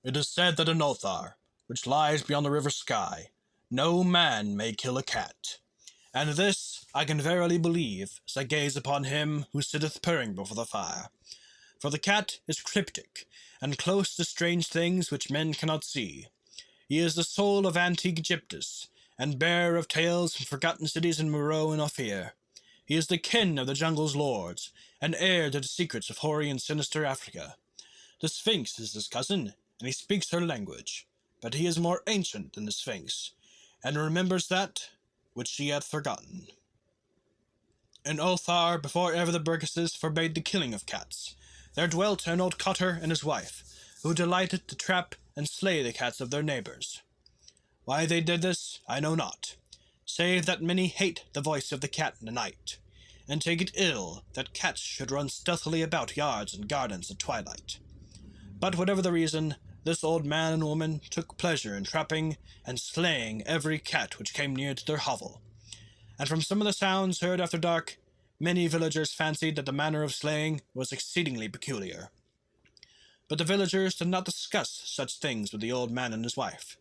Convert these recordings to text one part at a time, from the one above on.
It is said that in Ulthar, which lies beyond the river Sky, no man may kill a cat. And this I can verily believe, as I gaze upon him who sitteth purring before the fire. For the cat is cryptic, and close to strange things which men cannot see. He is the soul of antique Egyptus, and bearer of tales from forgotten cities in Meroe and Ophir. He is the kin of the jungle's lords, and heir to the secrets of hoary and sinister Africa. The Sphinx is his cousin, and he speaks her language, but he is more ancient than the Sphinx, and remembers that which she hath forgotten. In Ulthar, before ever the burgesses forbade the killing of cats, there dwelt an old cotter and his wife, who delighted to trap and slay the cats of their neighbours. Why they did this, I know not, save that many hate the voice of the cat in the night, and take it ill that cats should run stealthily about yards and gardens at twilight. But whatever the reason, this old man and woman took pleasure in trapping and slaying every cat which came near to their hovel, and from some of the sounds heard after dark, many villagers fancied that the manner of slaying was exceedingly peculiar. But the villagers did not discuss such things with the old man and his wife,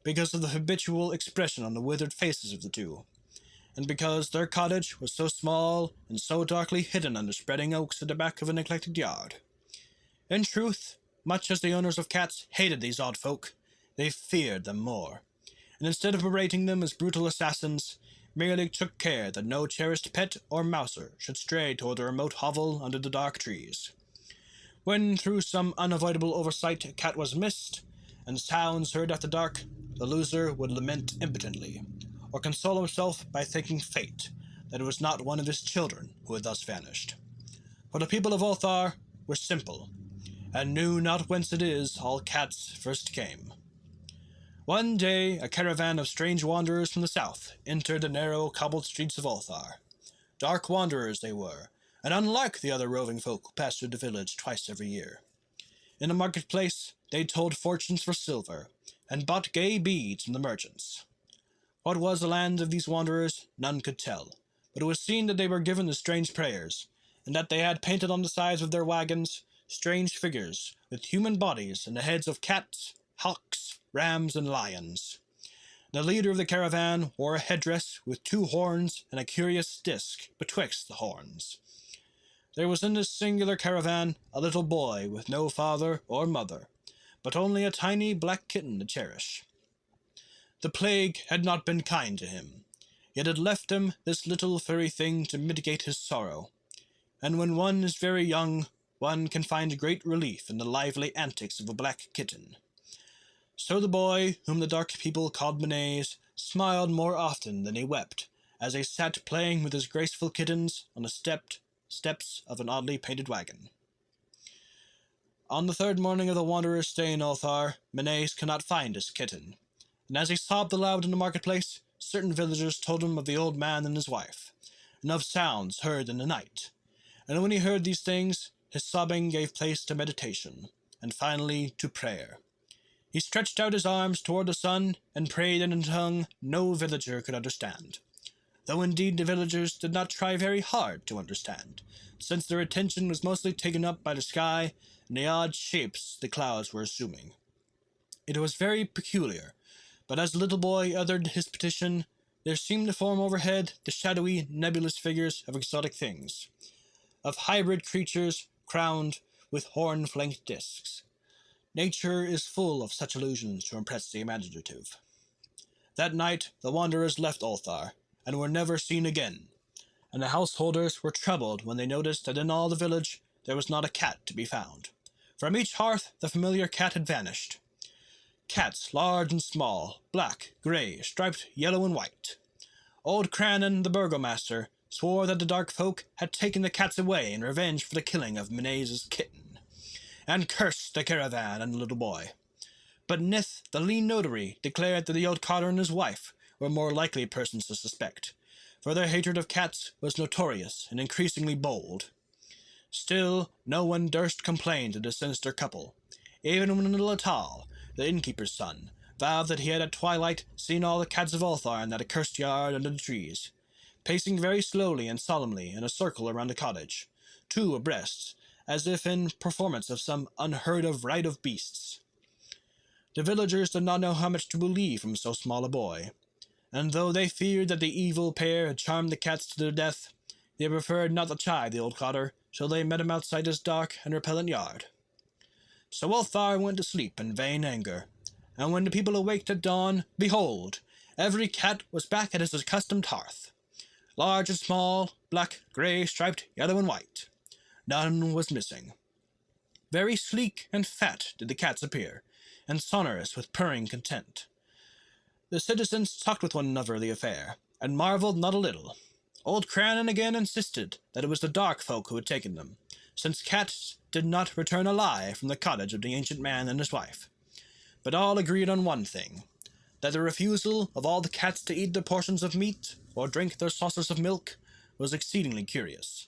because of the habitual expression on the withered faces of the two, and because their cottage was so small and so darkly hidden under spreading oaks at the back of a neglected yard. In truth, much as the owners of cats hated these odd folk, they feared them more, and instead of berating them as brutal assassins, merely took care that no cherished pet or mouser should stray toward the remote hovel under the dark trees. When through some unavoidable oversight a cat was missed, and sounds heard after dark, the loser would lament impotently, or console himself by thanking fate that it was not one of his children who had thus vanished. For the people of Ulthar were simple, and knew not whence it is all cats first came. One day a caravan of strange wanderers from the south entered the narrow cobbled streets of Ulthar. Dark wanderers they were, and unlike the other roving folk who passed through the village twice every year. In the marketplace they told fortunes for silver, and bought gay beads from the merchants. What was the land of these wanderers, none could tell, but it was seen that they were given to strange prayers, and that they had painted on the sides of their wagons strange figures with human bodies and the heads of cats, hawks, rams, and lions. The leader of the caravan wore a headdress with 2 horns and a curious disc betwixt the horns. There was in this singular caravan a little boy with no father or mother, but only a tiny black kitten to cherish. The plague had not been kind to him, yet had left him this little furry thing to mitigate his sorrow, and when one is very young, one can find great relief in the lively antics of a black kitten. So the boy, whom the dark people called Menes, smiled more often than he wept, as he sat playing with his graceful kittens on the steps of an oddly painted wagon. On the 3rd morning of the wanderer's stay in Ulthar, Menes could not find his kitten, and as he sobbed aloud in the marketplace, certain villagers told him of the old man and his wife, and of sounds heard in the night. And when he heard these things, his sobbing gave place to meditation, and finally to prayer. He stretched out his arms toward the sun, and prayed in a tongue no villager could understand, though indeed the villagers did not try very hard to understand, since their attention was mostly taken up by the sky and the odd shapes the clouds were assuming. It was very peculiar, but as the little boy uttered his petition, there seemed to form overhead the shadowy, nebulous figures of exotic things, of hybrid creatures crowned with horn-flanked discs. Nature is full of such illusions to impress the imaginative. That night the wanderers left Ulthar, and were never seen again, and the householders were troubled when they noticed that in all the village there was not a cat to be found. From each hearth the familiar cat had vanished. Cats large and small, black, grey, striped yellow and white. Old Cranon, the burgomaster, swore that the dark folk had taken the cats away in revenge for the killing of Menes' kitten, and cursed the caravan and the little boy. But Nith, the lean notary, declared that the old cotter and his wife were more likely persons to suspect, for their hatred of cats was notorious and increasingly bold. Still, no one durst complain to the sinister couple, even when little Atal, the innkeeper's son, vowed that he had at twilight seen all the cats of Ulthar in that accursed yard under the trees, pacing very slowly and solemnly in a circle around the cottage, 2 abreast, as if in performance of some unheard-of rite of beasts. The villagers did not know how much to believe from so small a boy, and though they feared that the evil pair had charmed the cats to their death, they preferred not to chide the old cotter till they met him outside his dark and repellent yard. So Ulthar went to sleep in vain anger, and when the people awaked at dawn, behold, every cat was back at his accustomed hearth. Large and small, black, grey, striped, yellow and white. None was missing. Very sleek and fat did the cats appear, and sonorous with purring content. The citizens talked with one another of the affair, and marvelled not a little. Old Crannan again insisted that it was the dark folk who had taken them, since cats did not return alive from the cottage of the ancient man and his wife. But all agreed on one thing, that the refusal of all the cats to eat their portions of meat or drink their saucers of milk was exceedingly curious.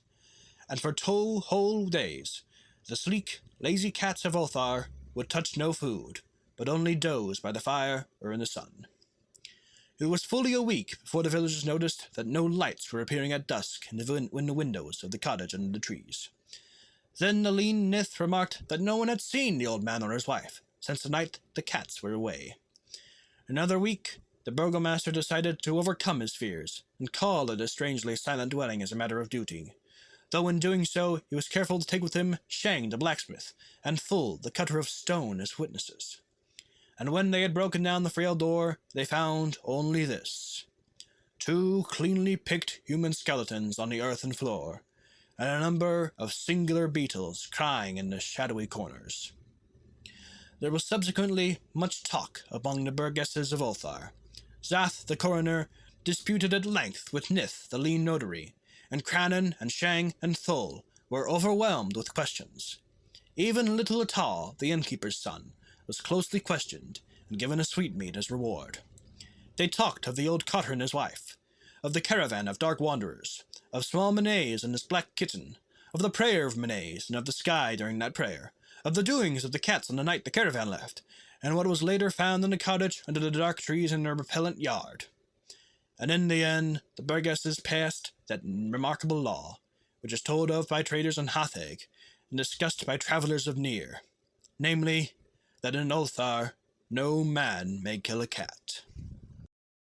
And for 2 whole days the sleek, lazy cats of Ulthar would touch no food, but only doze by the fire or in the sun. It was fully a week before the villagers noticed that no lights were appearing at dusk in the windows of the cottage under the trees. Then the lean Nith remarked that no one had seen the old man or his wife since the night the cats were away. Another week, the burgomaster decided to overcome his fears and call at his strangely silent dwelling as a matter of duty, though in doing so he was careful to take with him Shang the blacksmith and Full the cutter of stone as witnesses. And when they had broken down the frail door, they found only this: 2 cleanly picked human skeletons on the earthen floor, and a number of singular beetles crying in the shadowy corners. There was subsequently much talk among the burgesses of Ulthar. Zath the coroner disputed at length with Nith the lean notary, and Crannan and Shang and Thul were overwhelmed with questions. Even little Atal, the innkeeper's son, was closely questioned and given a sweetmeat as reward. They talked of the old cotter and his wife, of the caravan of dark wanderers, of small Menays and his black kitten, of the prayer of Menays and of the sky during that prayer, of the doings of the cats on the night the caravan left, and what was later found in the cottage under the dark trees in their repellent yard. And in the end, the burgesses passed that remarkable law, which is told of by traders on Hatheg and discussed by travellers of Near, namely, that in Ulthar no man may kill a cat.